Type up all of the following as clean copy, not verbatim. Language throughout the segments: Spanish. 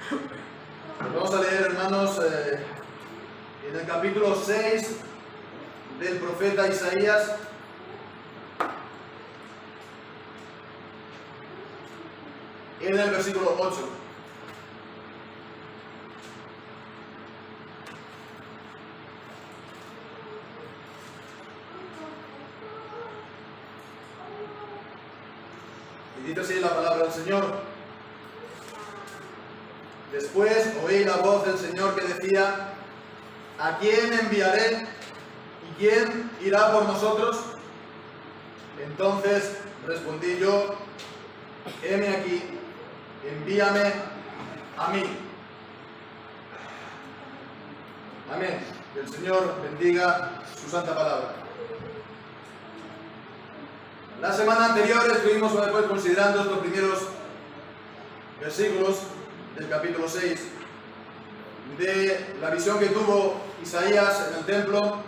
Pues vamos a leer, hermanos, en el capítulo 6 del profeta Isaías. En el versículo 8. Y dice así la palabra del Señor. Después oí la voz del Señor que decía: ¿a quién enviaré? ¿Y quién irá por nosotros? Entonces respondí yo: heme aquí, envíame a mí. Amén. Que el Señor bendiga su santa palabra. La semana anterior estuvimos considerando estos primeros versículos del capítulo 6 de la visión que tuvo Isaías en el templo,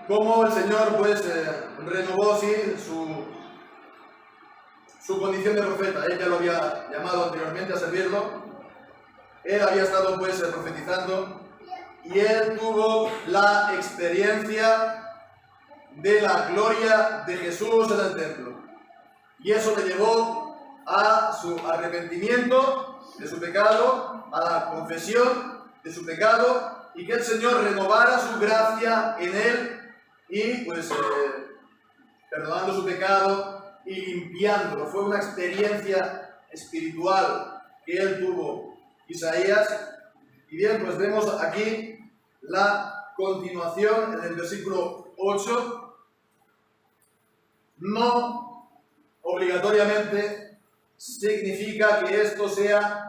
cómo el Señor renovó así su condición de profeta. Él ya lo había llamado anteriormente a servirlo, él había estado profetizando, y él tuvo la experiencia de la gloria de Jesús en el templo, y eso le llevó a su arrepentimiento de su pecado, a la confesión de su pecado, y que el Señor renovara su gracia en él y perdonando su pecado y limpiándolo. Fue una experiencia espiritual que él tuvo, Isaías. Y bien, pues vemos aquí la continuación en el versículo 8. No obligatoriamente significa que esto sea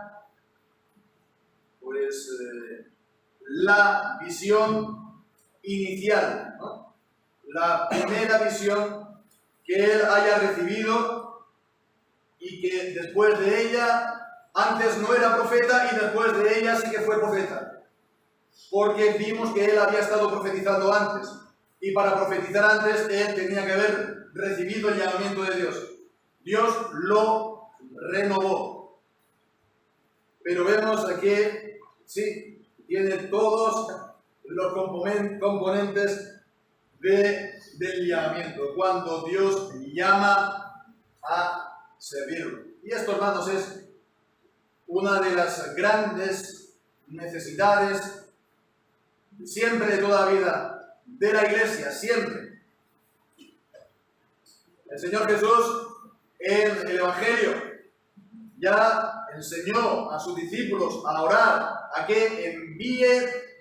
la visión inicial, ¿no? La primera visión que él haya recibido, y que después de ella, antes no era profeta y después de ella sí que fue profeta, porque vimos que él había estado profetizando antes, y para profetizar antes él tenía que haber recibido el llamamiento de Dios. Dios lo renovó, pero vemos que sí, tiene todos los componentes del llamamiento, cuando Dios llama a servirlo. Y esto, hermanos, es una de las grandes necesidades siempre, de toda la vida, de la iglesia, siempre. El Señor Jesús en el Evangelio ya enseñó a sus discípulos a orar, a que envíe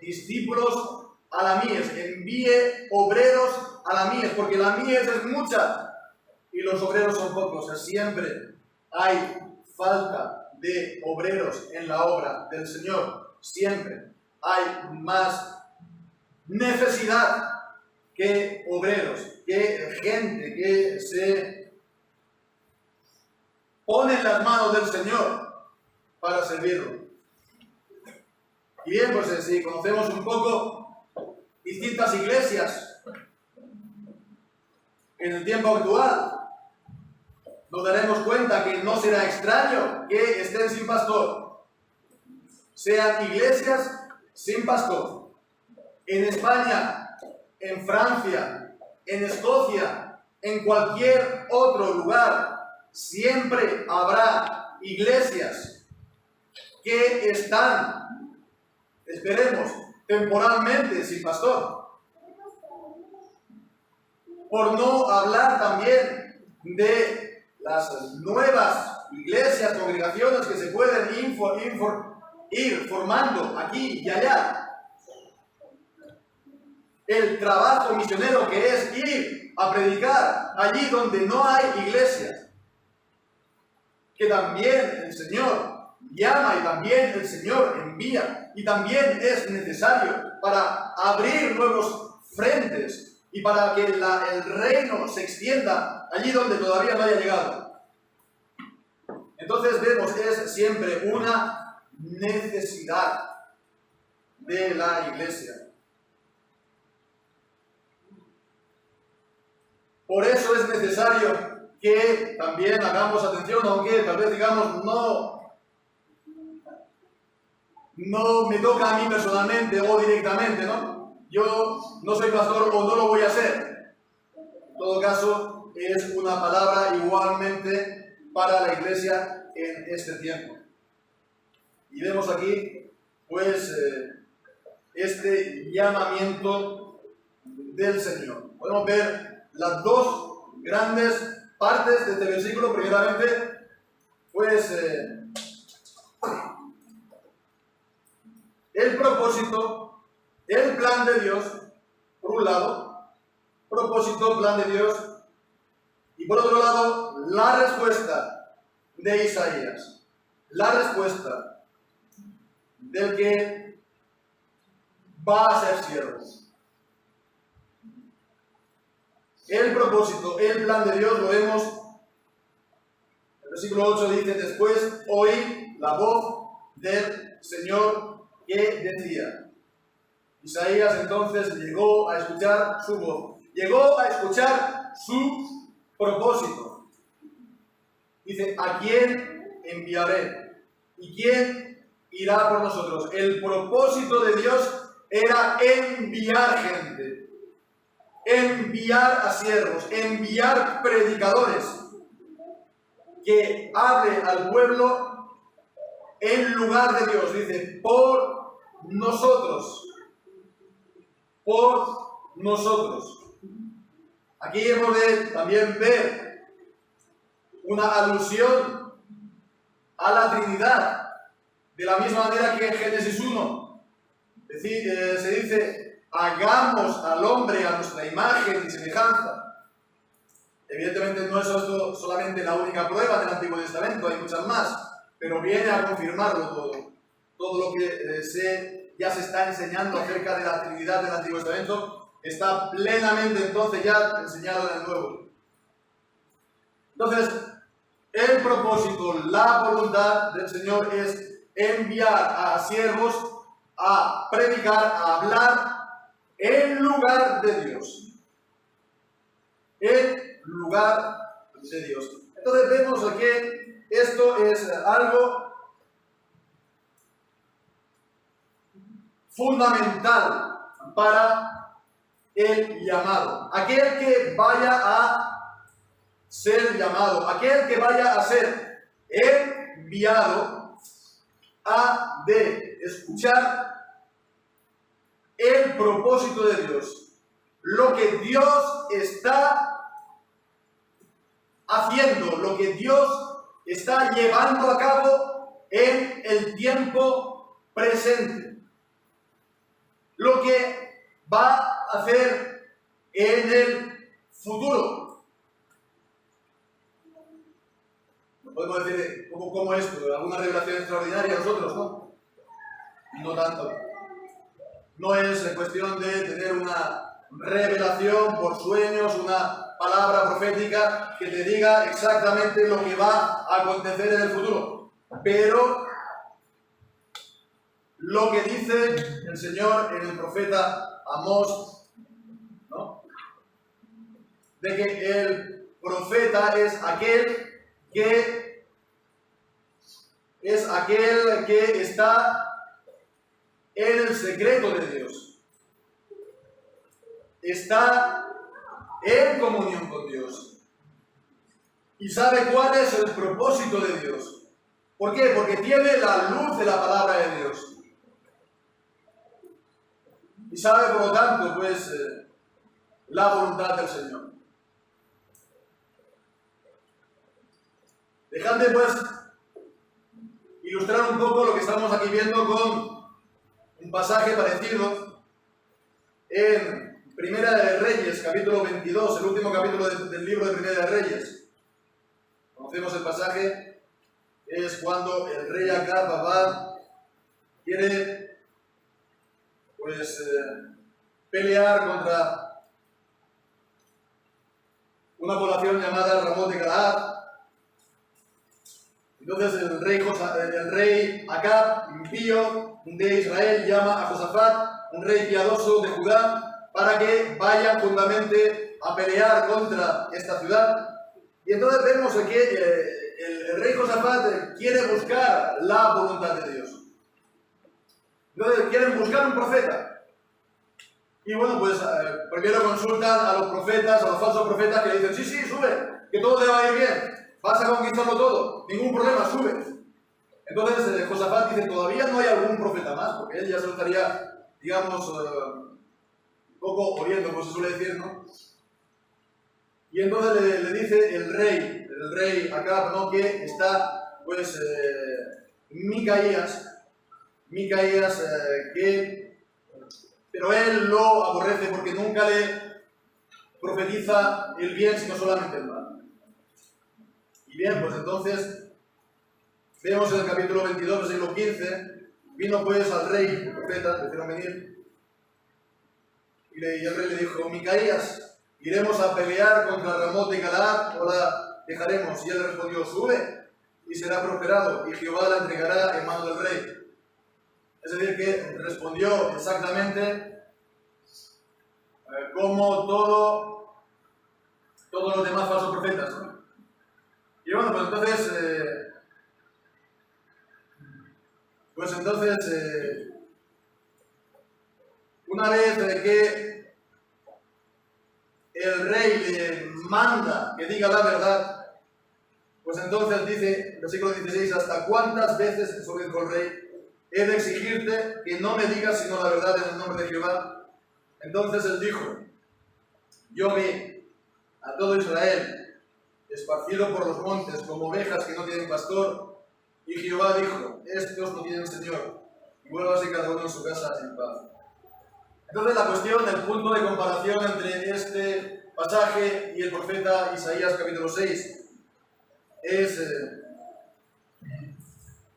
discípulos a la mies, envíe obreros a la mies, porque la mies es mucha y los obreros son pocos. O sea, siempre hay falta de obreros en la obra del Señor, siempre hay más necesidad que obreros, que gente que se pone en las manos del Señor para servirlo. Y bien, pues si conocemos un poco distintas iglesias en el tiempo actual, nos daremos cuenta que no será extraño que estén sin pastor. Sean iglesias sin pastor. En España, en Francia, en Escocia, en cualquier otro lugar, siempre habrá iglesias que están, esperemos, temporalmente sin pastor. Por no hablar también de las nuevas iglesias, congregaciones que se pueden ir formando aquí y allá. El trabajo misionero que es ir a predicar allí donde no hay iglesias. Que también el Señor llama y también el Señor envía, y también es necesario para abrir nuevos frentes y para que el reino se extienda allí donde todavía no haya llegado. Entonces vemos, es siempre una necesidad de la iglesia. Por eso es necesario que también hagamos atención, aunque tal vez digamos no no me toca a mí personalmente o directamente, ¿no? Yo no soy pastor o no lo voy a ser. En todo caso, es una palabra igualmente para la iglesia en este tiempo. Y vemos aquí, pues, este llamamiento del Señor. Podemos ver las dos grandes partes de este versículo. Primeramente, pues, el propósito, el plan de Dios, por un lado, propósito, plan de Dios, y por otro lado, la respuesta de Isaías, la respuesta del que va a ser siervo. El propósito, el plan de Dios, lo vemos, el versículo 8 dice: después oí la voz del Señor que decía. Isaías entonces llegó a escuchar su voz, llegó a escuchar su propósito. Dice: ¿a quién enviaré? ¿Y quién irá por nosotros? El propósito de Dios era enviar gente, enviar a siervos, enviar predicadores que hable al pueblo en lugar de Dios. Dice: por nosotros, por nosotros. Aquí hemos de también ver una alusión a la Trinidad, de la misma manera que en Génesis 1 se dice: hagamos al hombre a nuestra imagen y semejanza. Evidentemente no es esto solamente la única prueba del Antiguo Testamento, hay muchas más, pero viene a confirmarlo todo. Todo lo que ya se está enseñando acerca de la Trinidad del Antiguo Testamento está plenamente entonces ya enseñado en el Nuevo. Entonces, el propósito, la voluntad del Señor es enviar a siervos a predicar, a hablar en lugar de Dios. En lugar de Dios. Entonces vemos que esto es algo fundamental para el llamado. Aquel que vaya a ser llamado, aquel que vaya a ser enviado, ha de escuchar el propósito de Dios, lo que Dios está haciendo, lo que Dios está llevando a cabo en el tiempo presente, lo que va a hacer en el futuro. No podemos decir como esto, alguna revelación extraordinaria a nosotros, ¿no? No tanto. No es cuestión de tener una revelación por sueños, una palabra profética que te diga exactamente lo que va a acontecer en el futuro. Pero lo que dice el Señor en el profeta Amós, ¿no? De que el profeta es aquel que está en el secreto de Dios. Está en comunión con Dios. Y sabe cuál es el propósito de Dios. ¿Por qué? Porque tiene la luz de la palabra de Dios. Y sabe, por lo tanto, pues, la voluntad del Señor. Dejadme, pues, ilustrar un poco lo que estamos aquí viendo con un pasaje parecido en Primera de Reyes, capítulo 22, el último capítulo del libro de Primera de Reyes. Conocemos el pasaje, es cuando el rey Acab quiere, pues, pelear contra una población llamada Ramón de Galaad. Entonces el rey Acab, impío de Israel, llama a Josafat, un rey piadoso de Judá, para que vayan juntamente a pelear contra esta ciudad. Y entonces vemos que el rey Josafat quiere buscar la voluntad de Dios. Entonces quieren buscar un profeta. Y bueno, pues primero consultan a los profetas, a los falsos profetas que le dicen, sí, sube, que todo te va a ir bien, vas a conquistarlo todo, ningún problema, sube. Entonces Josafat dice, todavía no hay algún profeta más, porque él ya se lo estaría, digamos, un poco oyendo, como se suele decir, ¿no? Y entonces le dice el rey Acab, ¿no? Que está, pues, Micaías, pero él lo aborrece porque nunca le profetiza el bien, sino solamente el mal. Y bien, pues entonces, vemos en el capítulo 22, versículo 15, vino pues al rey, el profeta, le hicieron venir, y el rey le dijo, Micaías, ¿iremos a pelear contra Ramot de Galaad o la dejaremos? Y él le respondió, sube y será prosperado, y Jehová la entregará en mano del rey. Es decir, que respondió exactamente como todos los demás falsos profetas, ¿no? Y bueno, pues entonces, una vez que el rey le manda que diga la verdad, pues entonces dice, versículo 16, ¿hasta cuántas veces, eso dijo el rey, he de exigirte que no me digas sino la verdad en el nombre de Jehová? Entonces él dijo, yo vi a todo Israel esparcido por los montes como ovejas que no tienen pastor, y Jehová dijo, estos no tienen señor, y vuélvase cada uno en su casa en paz. Entonces la cuestión, el punto de comparación entre este pasaje y el profeta Isaías capítulo 6 es el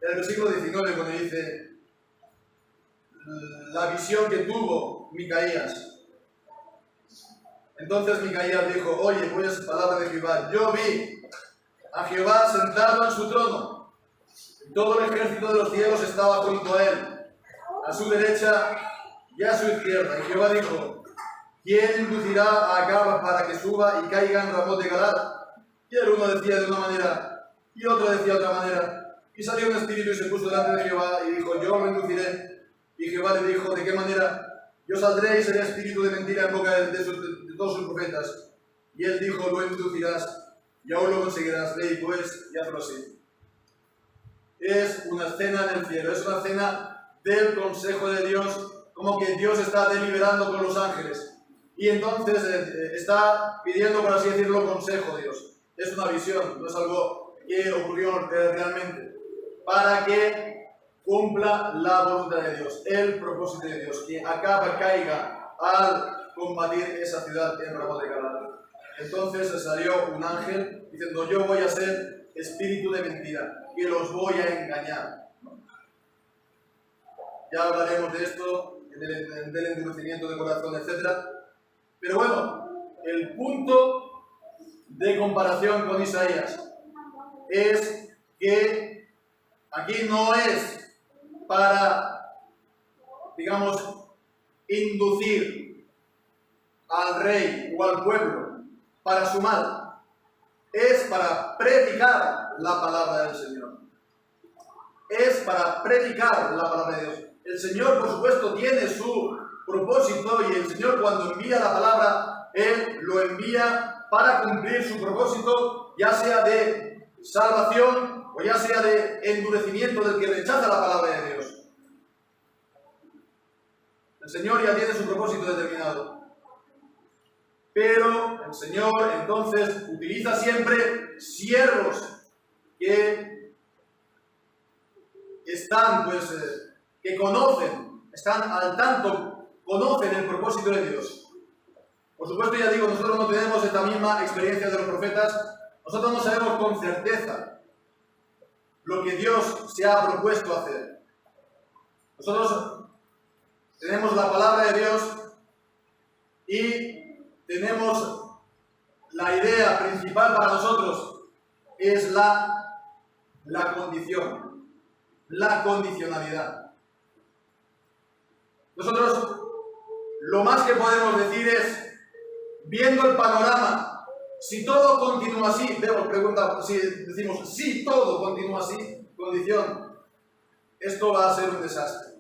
versículo 19, cuando dice la visión que tuvo Micaías. Entonces Micaías dijo, oye, pues palabra de Jehová, yo vi a Jehová sentado en su trono, y todo el ejército de los cielos estaba junto a él, a su derecha y a su izquierda. Y Jehová dijo, ¿quién inducirá a Acab para que suba y caiga en Ramot de Galaad? Y el uno decía de una manera, y otro decía de otra manera. Y salió un espíritu y se puso delante de Jehová y dijo, yo lo induciré. Y Jehová le dijo, ¿de qué manera? Yo saldré y seré espíritu de mentira en boca de todos sus profetas. Y él dijo, lo inducirás, y aún lo conseguirás. Ve pues, y hazlo así. Es una escena en el cielo, es una escena del consejo de Dios, como que Dios está deliberando con los ángeles. Y entonces está pidiendo, por así decirlo, consejo Dios. Es una visión, no es algo que ocurrió realmente. Para que cumpla la voluntad de Dios, el propósito de Dios, que caiga al combatir esa ciudad en Ramot de Galaad. Entonces salió un ángel diciendo, yo voy a ser espíritu de mentira, que los voy a engañar. Ya hablaremos de esto, del endurecimiento de corazón, etc. Pero bueno, el punto de comparación con Isaías es que aquí no es para, digamos, inducir al rey o al pueblo para su mal, es para predicar la palabra del Señor. Es para predicar la palabra de Dios. El Señor, por supuesto, tiene su propósito, y el Señor, cuando envía la palabra, Él lo envía para cumplir su propósito, ya sea de salvación o ya sea de endurecimiento del que rechaza la palabra de Dios. El Señor ya tiene su propósito determinado. Pero el Señor entonces utiliza siempre siervos que están, pues, que conocen, están al tanto, conocen el propósito de Dios. Por supuesto, ya digo, nosotros no tenemos esta misma experiencia de los profetas. Nosotros no sabemos con certeza lo que Dios se ha propuesto hacer. Nosotros tenemos la palabra de Dios y tenemos la idea principal para nosotros, es la condición, la condicionalidad. Nosotros lo más que podemos decir es, viendo el panorama, si todo continúa así, si decimos, si todo continúa así, condición, esto va a ser un desastre.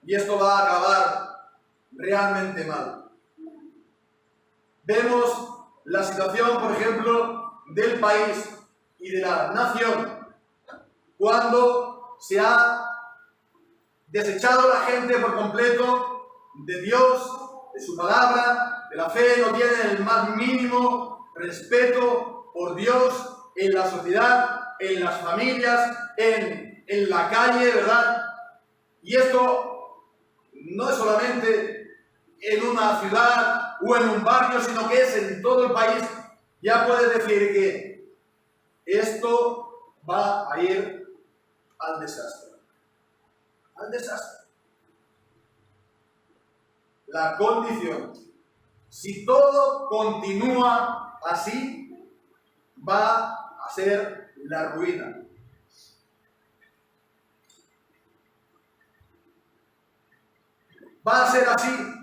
y esto va a acabar realmente mal. Vemos la situación, por ejemplo, del país y de la nación, cuando se ha desechado la gente por completo de Dios, de su palabra, de la fe, no tienen el más mínimo respeto por Dios en la sociedad, en las familias, en la calle, ¿verdad? Y esto no es solamente en una ciudad o en un barrio, sino que es en todo el país. Ya puedes decir que esto va a ir al desastre. Al desastre. La condición, si todo continúa así, va a ser la ruina. ¿Va a ser así?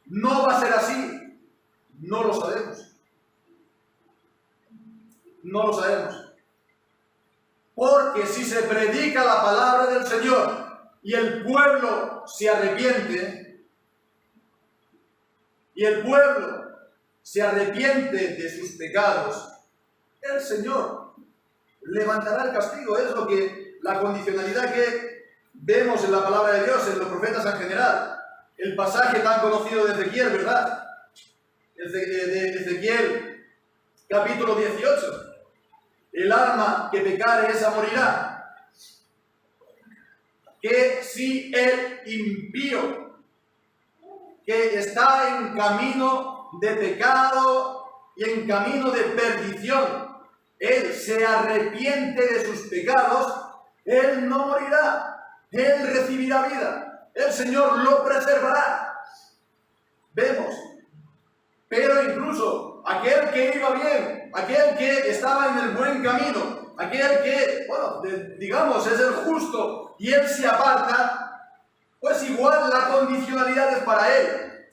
¿No va a ser así? No lo sabemos. No lo sabemos. Porque si se predica la palabra del Señor y el pueblo se arrepiente, de sus pecados, el Señor levantará el castigo. Es lo que la condicionalidad que vemos en la palabra de Dios, en los profetas en general. El pasaje tan conocido de Ezequiel, ¿verdad? De Ezequiel, capítulo 18. El alma que pecare, esa morirá. Que si el impío que está en camino de pecado y en camino de perdición, él se arrepiente de sus pecados, él no morirá, él recibirá vida, el Señor lo preservará. Vemos, pero incluso aquel que iba bien, aquel que estaba en el buen camino, aquel que, bueno, digamos, es el justo y él se aparta, pues igual la condicionalidad es para él.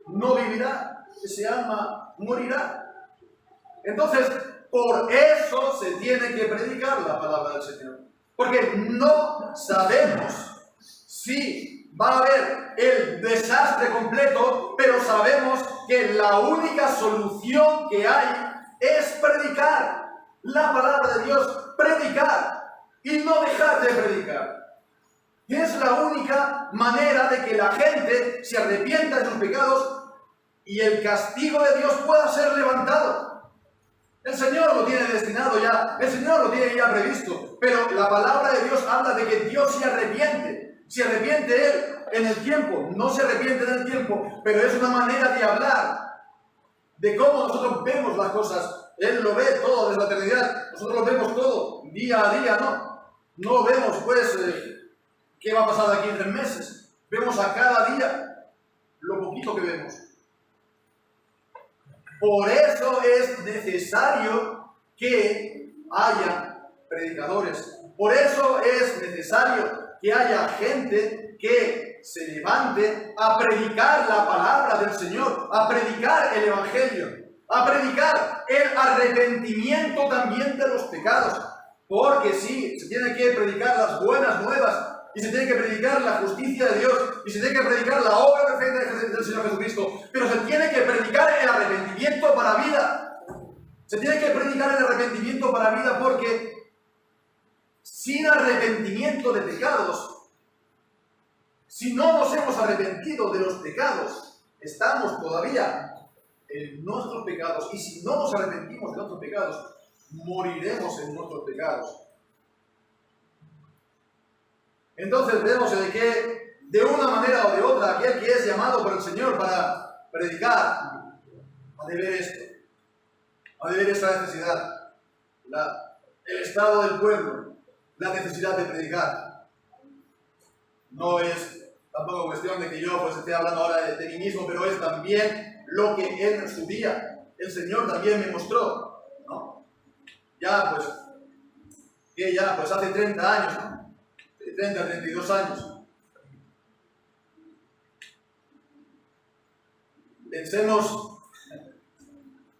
No vivirá, ese alma morirá. Entonces, por eso se tiene que predicar la palabra del Señor. Porque no sabemos si va a haber el desastre completo, pero sabemos que la única solución que hay es predicar la palabra de Dios, predicar y no dejar de predicar. Es la única manera de que la gente se arrepienta de sus pecados y el castigo de Dios pueda ser levantado. El Señor lo tiene destinado ya, el Señor lo tiene ya previsto, pero la palabra de Dios habla de que Dios se arrepiente Él en el tiempo, no se arrepiente en el tiempo, pero es una manera de hablar de cómo nosotros vemos las cosas. Él lo ve todo desde la eternidad, nosotros lo vemos todo día a día, no vemos pues qué va a pasar de aquí en 3 meses, vemos a cada día lo poquito que vemos. Por eso es necesario que haya predicadores. Por eso es necesario que haya gente que se levante a predicar la palabra del Señor, a predicar el Evangelio, a predicar el arrepentimiento también de los pecados. Porque sí, se tiene que predicar las buenas nuevas, y se tiene que predicar la justicia de Dios, y se tiene que predicar la obra perfecta del Señor Jesucristo, pero se tiene que predicar el arrepentimiento para vida. Se tiene que predicar el arrepentimiento para vida, porque sin arrepentimiento de pecados, si no nos hemos arrepentido de los pecados, estamos todavía en nuestros pecados, y si no nos arrepentimos de nuestros pecados, moriremos en nuestros pecados. Entonces vemos de que de una manera o de otra, aquel que es llamado por el Señor para predicar, ha de ver esto, ha de ver esta necesidad, el estado del pueblo, la necesidad de predicar. No es tampoco cuestión de que yo pues esté hablando ahora de mí mismo, pero es también lo que en su día el Señor también me mostró, ¿no? Ya pues hace 30 años, ¿no? 30, 32 años. Pensemos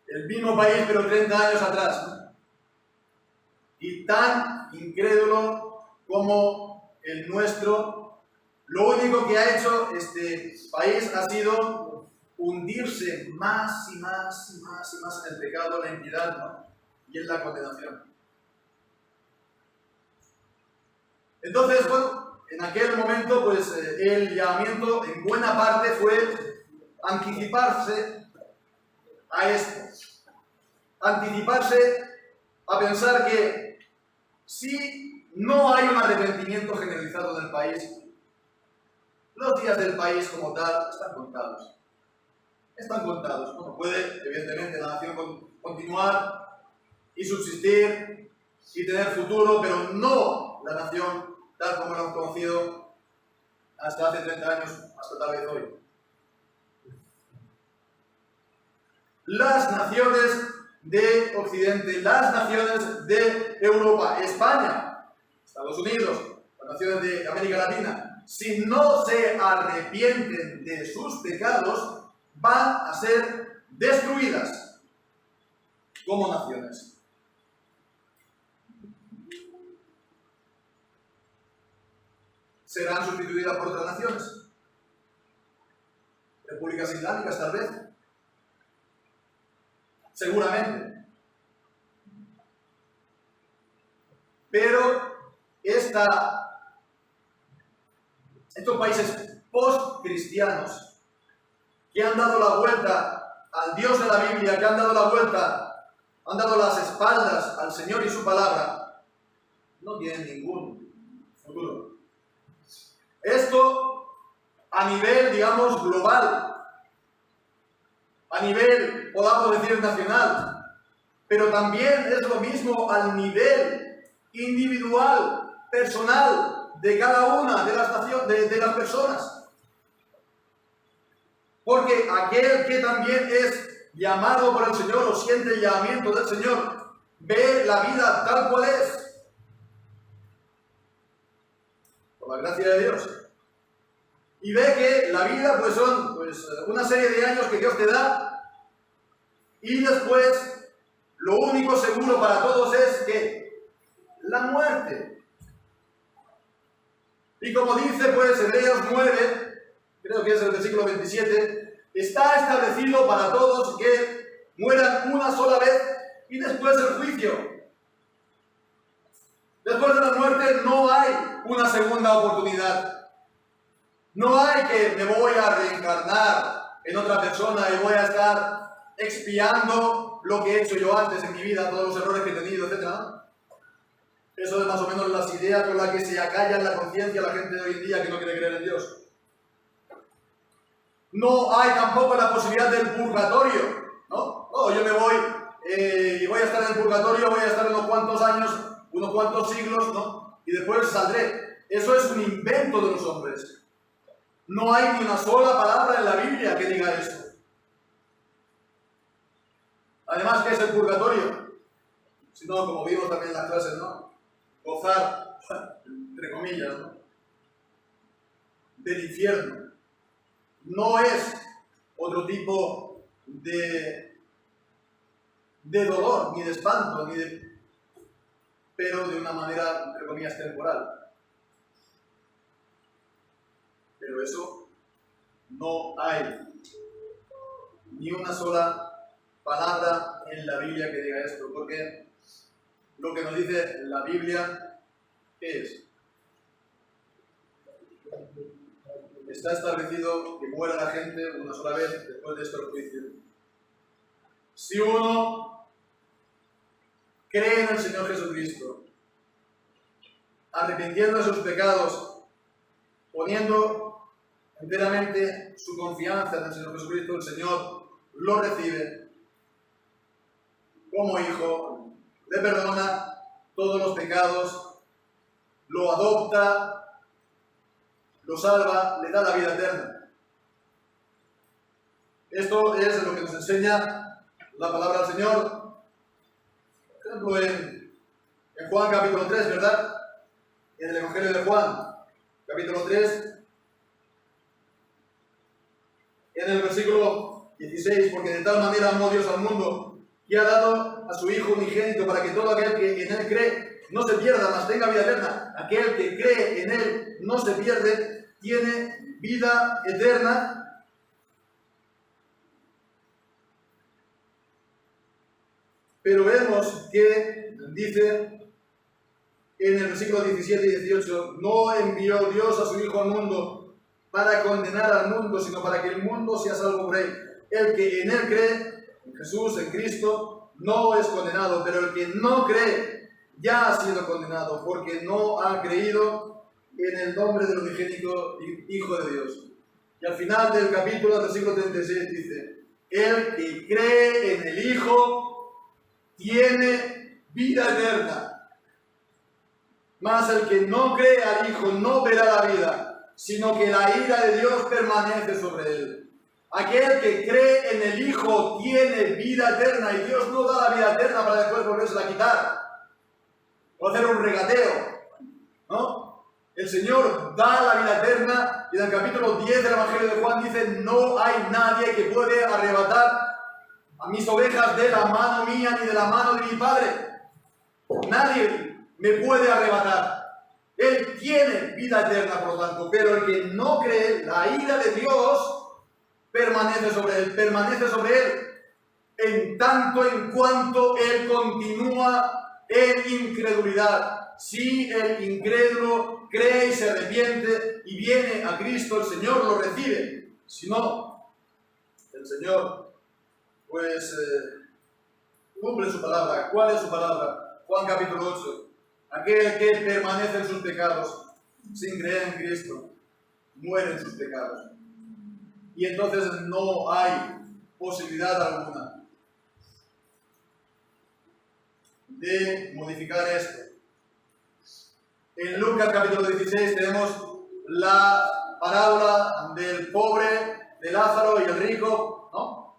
el mismo país, pero 30 años atrás, ¿no? Y tan incrédulo como el nuestro lo único que ha hecho este país ha sido hundirse más y más y más y más en el pecado, en la impiedad, ¿no? Y en la condenación. Entonces, bueno, en aquel momento, pues el llamamiento en buena parte fue anticiparse a esto. Anticiparse a pensar que si no hay un arrepentimiento generalizado en el país, los días del país como tal están contados. Están contados. Bueno, puede, evidentemente, la nación continuar y subsistir y tener futuro, pero no la nación tal como la hemos conocido hasta hace 30 años, hasta tal vez hoy. Las naciones de Occidente, las naciones de Europa, España, Estados Unidos, las naciones de América Latina, si no se arrepienten de sus pecados, van a ser destruidas como naciones. ¿Serán sustituidas por otras naciones? ¿Repúblicas islámicas, tal vez? Seguramente. Pero estos países post-cristianos que han dado la vuelta al Dios de la Biblia, que han dado la vuelta, han dado las espaldas al Señor y su palabra, no tienen ningún futuro. Esto a nivel, digamos, global, a nivel, podamos decir, nacional, pero también es lo mismo al nivel individual, personal, de cada una de las personas. Porque aquel que también es llamado por el Señor o siente el llamamiento del Señor, ve la vida tal cual es, por la gracia de Dios. Y ve que la vida pues son una serie de años que Dios te da, y después lo único seguro para todos es que la muerte. Y como dice pues Hebreos 9, creo que es el versículo 27, está establecido para todos que mueran una sola vez y después el juicio. Después de la muerte no hay una segunda oportunidad. No hay que me voy a reencarnar en otra persona y voy a estar expiando lo que he hecho yo antes en mi vida, todos los errores que he tenido, etc. Eso es más o menos las ideas con las que se acalla en la conciencia la gente de hoy en día que no quiere creer en Dios. No hay tampoco la posibilidad del purgatorio, ¿no? No, yo me voy y voy a estar en el purgatorio, voy a estar unos cuantos años, unos cuantos siglos, ¿no? Y después saldré. Eso es un invento de los hombres. No hay ni una sola palabra en la Biblia que diga esto. Además, ¿qué es el purgatorio? Si no, como vimos también en las clases, ¿no? Gozar, entre comillas, ¿no? Del infierno. No es otro tipo de dolor, ni de espanto, pero de una manera, entre comillas, temporal. Pero eso no hay ni una sola palabra en la Biblia que diga esto, porque lo que nos dice la Biblia, ¿qué es? Está establecido que muera la gente una sola vez, después de esto el juicio. Si uno cree en el Señor Jesucristo, arrepintiendo de sus pecados, poniendo enteramente su confianza en el Señor Jesucristo, el Señor lo recibe como hijo, le perdona todos los pecados, lo adopta, lo salva, le da la vida eterna. Esto es lo que nos enseña la palabra del Señor. Por ejemplo, en Juan capítulo 3, ¿verdad? En el Evangelio de Juan, capítulo 3, en el versículo 16, porque de tal manera amó Dios al mundo, que ha dado a su Hijo unigénito, para que todo aquel que en Él cree no se pierda, mas tenga vida eterna. Aquel que cree en Él no se pierde, tiene vida eterna. Pero vemos que dice en el versículo 17 y 18, no envió Dios a su Hijo al mundo para condenar al mundo, sino para que el mundo sea salvo por él. El que en él cree, en Jesús, en Cristo, no es condenado, pero el que no cree ya ha sido condenado, porque no ha creído en el nombre del unigénito Hijo de Dios. Y al final del capítulo, versículo 36, dice, el que cree en el Hijo tiene vida eterna. Mas el que no cree al Hijo no verá la vida, sino que la ira de Dios permanece sobre él. Aquel que cree en el Hijo tiene vida eterna, y Dios no da la vida eterna para después volvérsela a quitar o hacer un regateo, ¿no? El Señor da la vida eterna, y en el capítulo 10 del Evangelio de Juan dice, no hay nadie que puede arrebatar a mis ovejas de la mano mía ni de la mano de mi Padre. Nadie me puede arrebatar. Él tiene vida eterna, por lo tanto, pero el que no cree, la ira de Dios permanece sobre él, en tanto en cuanto él continúa en incredulidad. Si el incrédulo cree y se arrepiente y viene a Cristo, el Señor lo recibe. Si no, el Señor, pues, cumple su palabra. ¿Cuál es su palabra? Juan capítulo 8. Aquel que permanece en sus pecados, sin creer en Cristo, muere en sus pecados. Y entonces no hay posibilidad alguna de modificar esto. En Lucas capítulo 16 tenemos la parábola del pobre, de Lázaro y el rico, ¿no?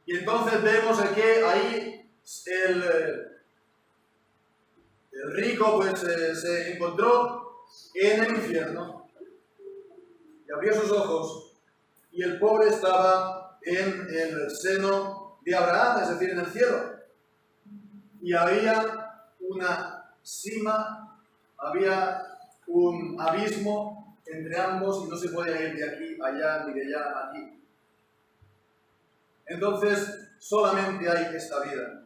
Y entonces vemos que ahí el rico pues se encontró en el infierno y abrió sus ojos, y el pobre estaba en el seno de Abraham, es decir, en el cielo. Y había una cima, había un abismo entre ambos, y no se podía ir de aquí allá ni de allá a aquí. Entonces, solamente hay esta vida.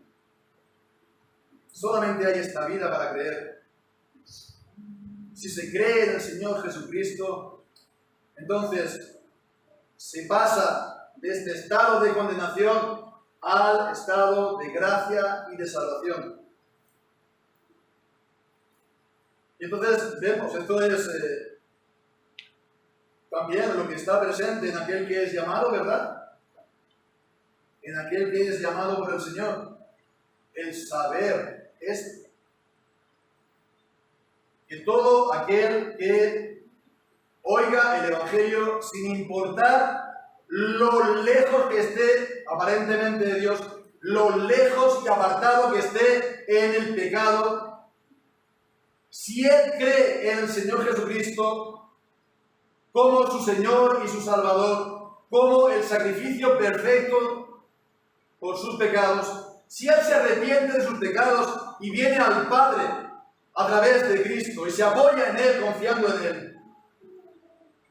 Solamente hay esta vida para creer. Si se cree en el Señor Jesucristo, entonces se pasa de este estado de condenación al estado de gracia y de salvación. Y entonces vemos, esto es también lo que está presente en aquel que es llamado, ¿verdad? En aquel que es llamado por el Señor. El saber esto. Que todo aquel que oiga el Evangelio, sin importar lo lejos que esté aparentemente de Dios, lo lejos y apartado que esté en el pecado, si él cree en el Señor Jesucristo como su Señor y su Salvador, como el sacrificio perfecto por sus pecados, si él se arrepiente de sus pecados y viene al Padre a través de Cristo y se apoya en él, confiando en él,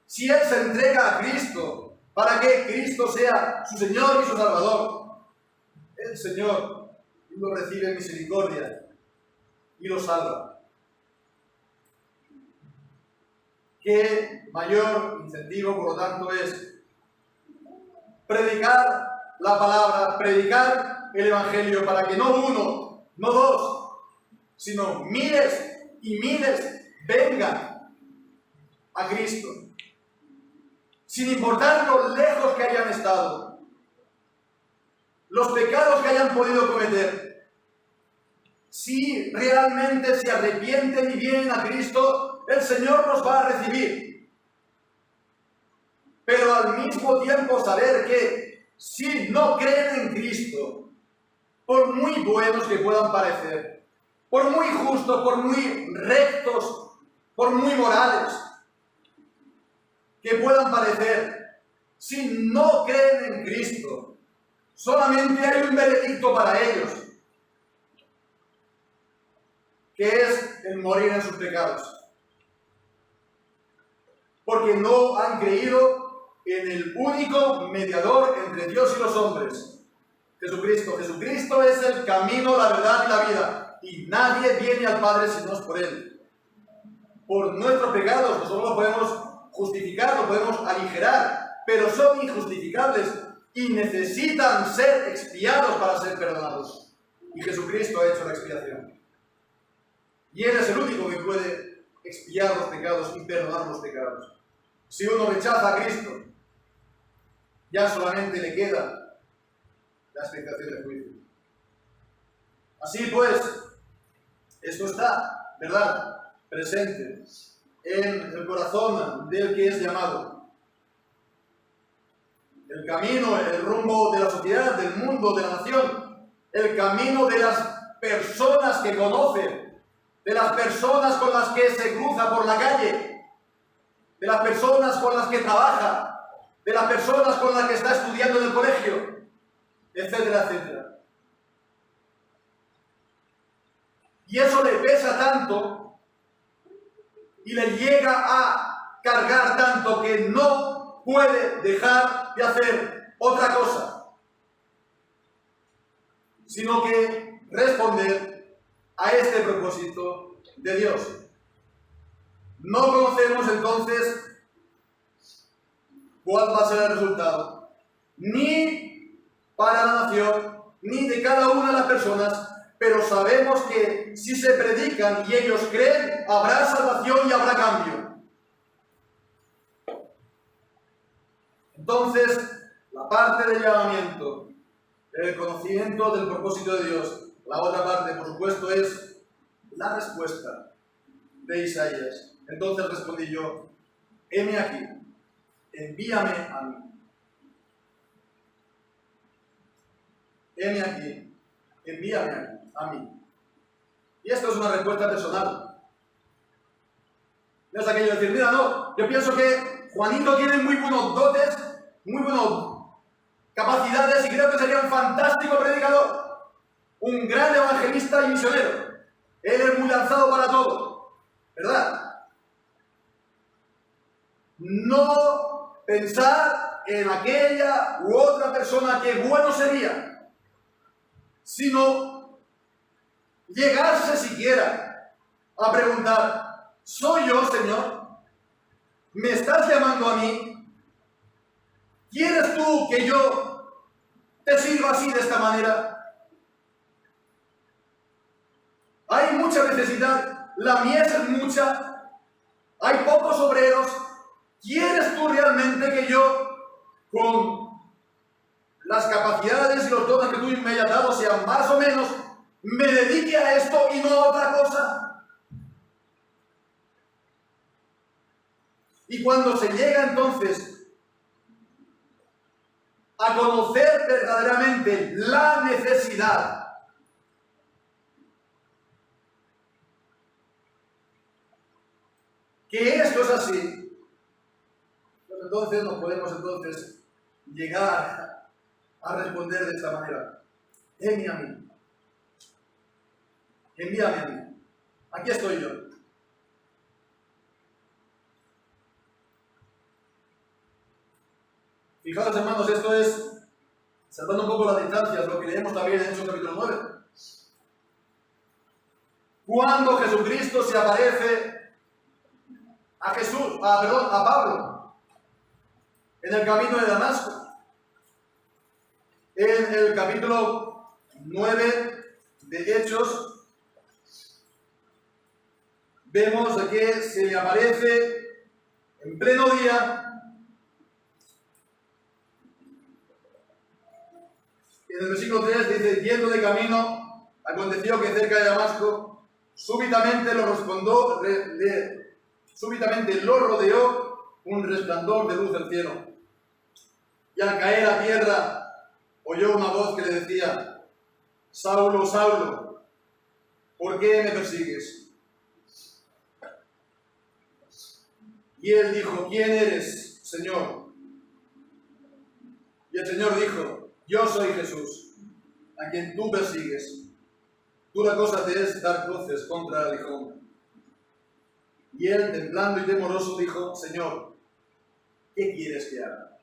si él se entrega a Cristo para que Cristo sea su Señor y su Salvador, el Señor lo recibe en misericordia y lo salva. ¿Qué mayor incentivo, por lo tanto, es predicar la palabra, predicar el Evangelio, para que no uno, no dos, sino miles y miles vengan a Cristo, sin importar lo lejos que hayan estado, los pecados que hayan podido cometer? Si realmente se arrepienten y vienen a Cristo, el Señor los va a recibir. Pero al mismo tiempo saber que si no creen en Cristo, por muy buenos que puedan parecer, por muy justos, por muy rectos, por muy morales que puedan parecer, si no creen en Cristo, solamente hay un veredicto para ellos, que es el morir en sus pecados. porque no han creído en el único mediador entre Dios y los hombres, Jesucristo. Jesucristo es el camino, la verdad y la vida, y nadie viene al Padre si no es por Él. Por nuestros pecados nosotros lo podemos justificar, lo podemos aligerar, pero son injustificables y necesitan ser expiados para ser perdonados. Y Jesucristo ha hecho la expiación. Y Él es el único que puede expiar los pecados y perdonar los pecados. Si uno rechaza a Cristo, ya solamente le queda la expectación de juicio. Así pues, esto está, ¿verdad?, presente en el corazón del que es llamado. El camino, el rumbo de la sociedad, del mundo, de la nación, el camino de las personas que conocen, de las personas con las que se cruza por la calle, de las personas con las que trabaja, de las personas con las que está estudiando en el colegio, etcétera, etcétera. Y eso le pesa tanto y le llega a cargar tanto que no puede dejar de hacer otra cosa, sino que responder a este propósito de Dios. No conocemos entonces cuál va a ser el resultado, ni para la nación, ni de cada una de las personas, pero sabemos que si se predican y ellos creen, habrá salvación y habrá cambio. Entonces, la parte del llamamiento, el conocimiento del propósito de Dios, la otra parte, por supuesto, es la respuesta de Isaías. Entonces respondí yo: heme aquí, envíame a mí. Heme aquí, envíame a mí. Y esto es una respuesta personal. No es aquello de decir, mira, no, yo pienso que Juanito tiene muy buenos dotes, muy buenas capacidades y creo que sería un fantástico predicador, un gran evangelista y misionero. Él es muy lanzado para todo, ¿verdad? No pensar en aquella u otra persona que bueno sería, sino llegarse siquiera a preguntar: ¿soy yo, Señor? ¿Me estás llamando a mí? ¿Quieres tú que yo te sirva así, de esta manera? Hay mucha necesidad, la mies es mucha, hay pocos obreros. ¿Quieres tú realmente que yo, con las capacidades y los dones que tú me hayas dado, sean más o menos, me dedique a esto y no a otra cosa? Y cuando se llega entonces a conocer verdaderamente la necesidad, que esto es así, pues entonces nos podemos llegar a responder de esta manera: heme a mí, envíame a mí, aquí estoy yo. Fijaos, hermanos, esto es, salvando un poco las distancias, lo que leemos también en Hechos capítulo 9. Cuando Jesucristo se aparece a Pablo en el camino de Damasco, en el capítulo 9 de Hechos, vemos que se le aparece en pleno día. En el versículo 3 dice: yendo de camino, aconteció que cerca de Damasco, súbitamente lo rodeó un resplandor de luz del cielo. Y al caer a tierra, oyó una voz que le decía: Saulo, Saulo, ¿por qué me persigues? Y él dijo: ¿quién eres, Señor? Y el Señor dijo: yo soy Jesús, a quien tú persigues. Dura cosa te es dar cruces contra el aguijón. Y él, temblando y temoroso, dijo: Señor, ¿qué quieres que haga?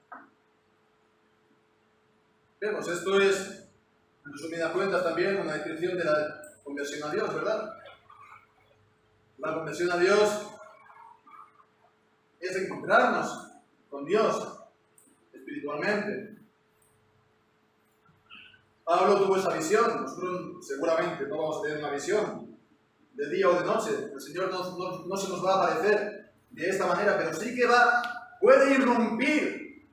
Vemos, esto es, en resumidas cuentas, también una descripción de la conversión a Dios, ¿verdad? La conversión a Dios es encontrarnos con Dios espiritualmente. Pablo tuvo esa visión. Nosotros seguramente no vamos a tener una visión de día o de noche. El Señor no se nos va a aparecer de esta manera, pero sí que puede irrumpir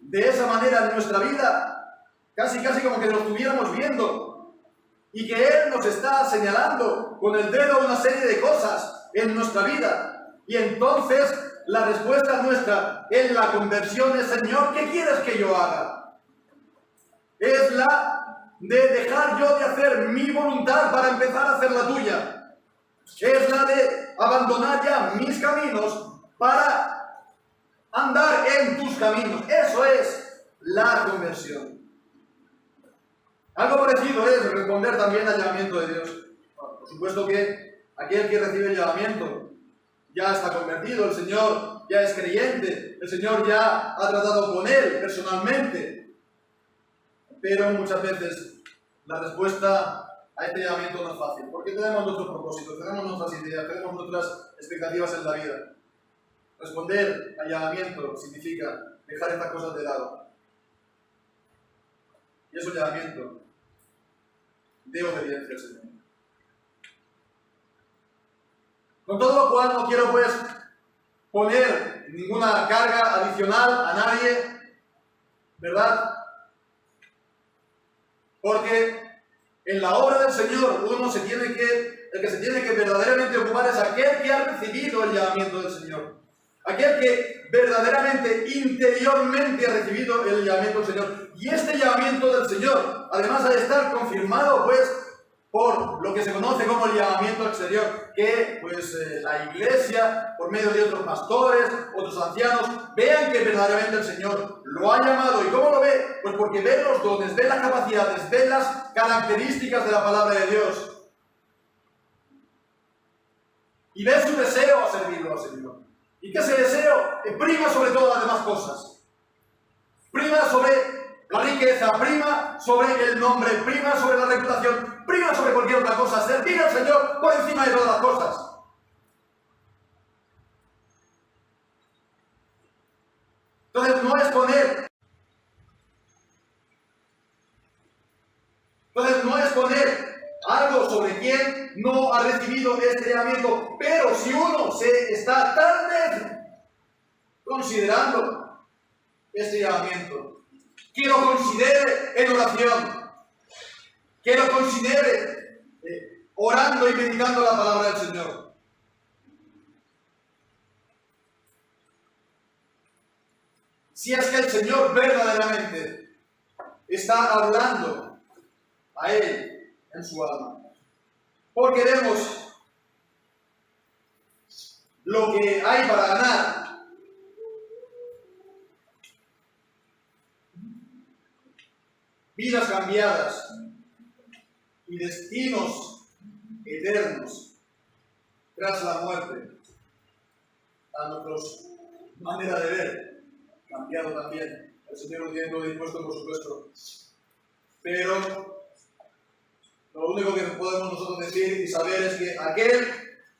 de esa manera en nuestra vida, casi como que lo estuviéramos viendo, y que Él nos está señalando con el dedo una serie de cosas en nuestra vida. Y entonces la respuesta nuestra en la conversión es: Señor, ¿qué quieres que yo haga? Es la de dejar yo de hacer mi voluntad para empezar a hacer la tuya. Es la de abandonar ya mis caminos para andar en tus caminos. Eso es la conversión. Algo parecido es responder también al llamamiento de Dios. Por supuesto que aquel que recibe el llamamiento ya está convertido, el Señor ya es creyente, el Señor ya ha tratado con él personalmente. Pero muchas veces la respuesta a este llamamiento no es fácil, porque tenemos nuestros propósitos, tenemos nuestras ideas, tenemos nuestras expectativas en la vida. Responder al llamamiento significa dejar estas cosas de lado. Y es un llamamiento de obediencia al Señor. Con todo lo cual no quiero pues poner ninguna carga adicional a nadie, ¿verdad? Porque en la obra del Señor el que se tiene que verdaderamente ocupar es aquel que ha recibido el llamamiento del Señor. Aquel que verdaderamente, interiormente ha recibido el llamamiento del Señor. Y este llamamiento del Señor, además de estar confirmado, pues, por lo que se conoce como el llamamiento exterior, que pues la Iglesia, por medio de otros pastores, otros ancianos, vean que verdaderamente el Señor lo ha llamado. ¿Y cómo lo ve? Pues porque ve los dones, ve las capacidades, ve las características de la palabra de Dios. Y ve su deseo a servirlo al Señor. Y que ese deseo prima sobre todas las demás cosas. Prima sobre la riqueza, prima sobre el nombre, prima sobre la reputación, prima sobre cualquier otra cosa. Servir al Señor por encima de todas las cosas. Entonces no es poner algo sobre quien no ha recibido este llamamiento. Pero si uno se está tal vez considerando este llamamiento, que lo considere en oración, que lo considere orando y meditando la palabra del Señor. Si es que el Señor verdaderamente está hablando a él en su alma. Porque vemos lo que hay para ganar. Vidas cambiadas y destinos eternos tras la muerte. A nuestra manera de ver, cambiado también. El Señor lo tiene todo dispuesto, por supuesto. Pero lo único que podemos nosotros decir y saber es que aquel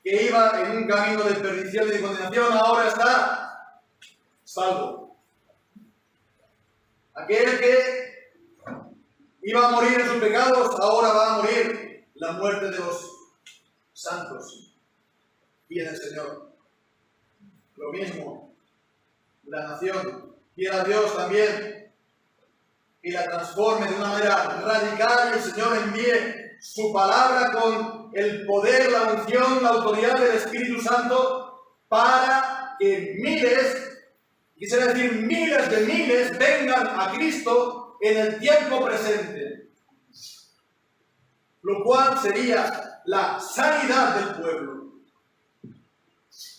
que iba en un camino de perdición y de condenación ahora está salvo. Aquel que iba a morir en sus pecados ahora va a morir la muerte de los santos y en el Señor. Lo mismo, la nación quiera Dios también y la transforme de una manera radical y el Señor envíe su palabra con el poder, la unción, la autoridad del Espíritu Santo para que miles, quisiera decir miles de miles, vengan a Cristo en el tiempo presente. Lo cual sería la sanidad del pueblo.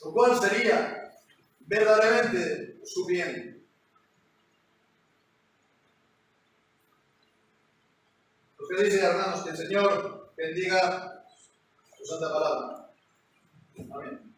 Lo cual sería verdaderamente su bien. Lo que dice, hermanos, que el Señor bendiga su santa palabra. Amén.